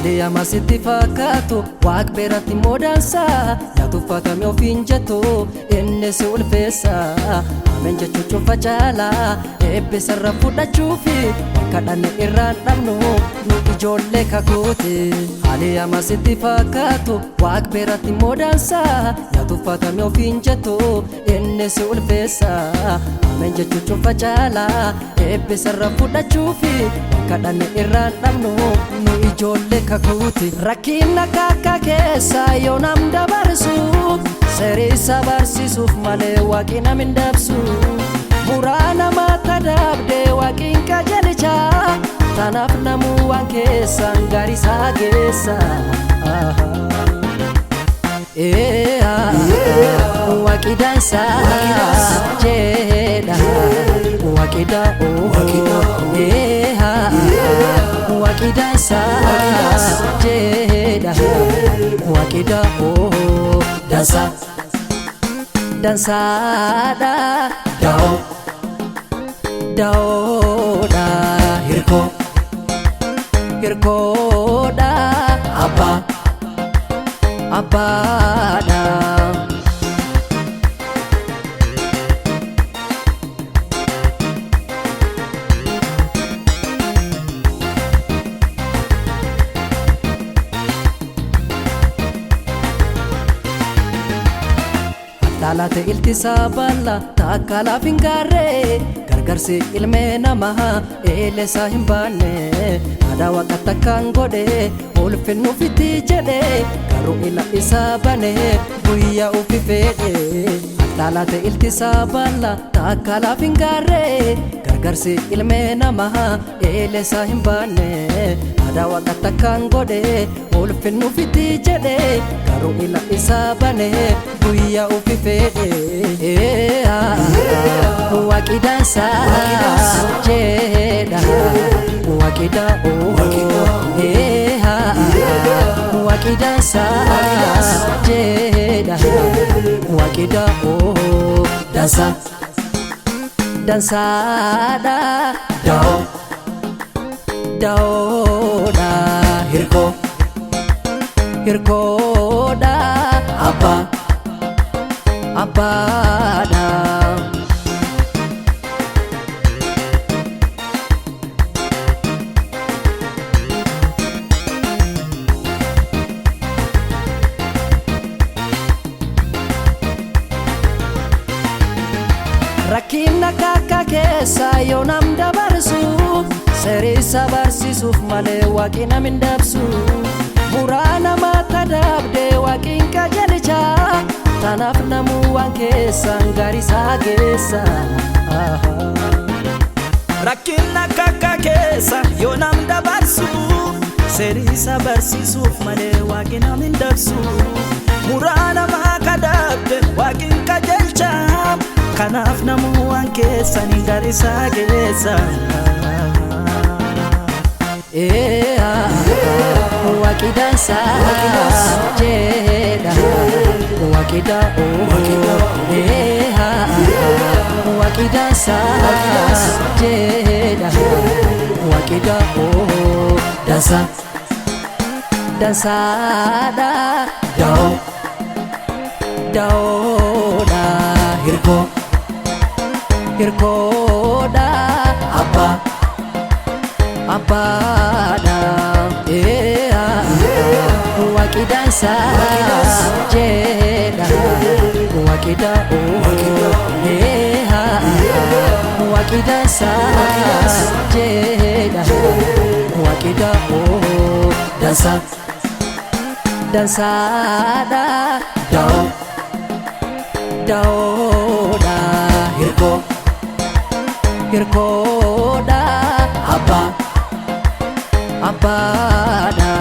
Hali ama sitti fakkaatu waaq beeratti moodansa yaatu fatame ofiin jettu inni si ulfeessa ameen jechuu cufa caala eebbisarra fudhachuufi kadhanne irraan dhabnu nu ijoollee kakuuti. Hali ama sitti fakkaatu waaq beeratti moodansa yaatu fatame ofiin jettu inni si ulfeessa ameen jechuu cufa caala eebbisarra fudhachuufi kadhanne irraan dhabnu nu ijoollee kakuuti. Rakkina kakka keessa yoo nam dabarsu seerisa barsiisuuf malee waaqni nam hin dabsu. Muraa namaatti dabdee waaqni qajeelcha tanaaf namuu waan keessan gaarii isaa geessa. Waaqni dansa jedha waaqni da'oo waaqni dansa jedha waaqni da'oo dansa dansaadha da'oo da'oodha hirkoodha abbaadha. Dhalate iltisaa balla takka laaf hin gaarree gargarsi ilmee namaa eelesaa hin baanne aadaa waaqa takkaan godhe ulfinnuuf itti jedhe garuu ila isaa bane guyyaa ufi fedhe. Dhalate iltisaa balla takka laaf hin gaarree gargarsi ilmee namaa eelesaa hin baanne aadaa waaqa takkaan godhe ulfinnuuf itti jedhe garuu ila isaa bane guyyaa ufi fedhe. Waaqni dansa jedha waaqni da'oo waaqni dansa jedha waaqni da'oo dansa dansaadha da'oo da'oodha hirkoodha abbaadha. Rakkina kakka keessa yoo nam dabarsu seerisa barsiisuuf malee waaqni nam hin dabsu. Muraa namaatti dabdee waaqni qajeelcha tanaaf namuu waan keessan gaarii isaa geessa. Rakkina kakka keessa yoo nam dabarsu seerisa barsiisuuf malee waaqni nam hin dabsu. Muraa namaatti dabdee waaqni qajeelcha kanaaf namuu waan keessan gaarii isaa geessa. Waaqni dansa jedha waaqni da'oo waaqni dansa jedha waaqni da'oo dansa dansaadha da'oo da'oodha hirkoodha abbaadha. Waaqni dansa jedha waaqni da'oo waaqni dansa jedha waaqni da'oo dansa dansaadha da'oo da'oodha hirkoodha abbaadha.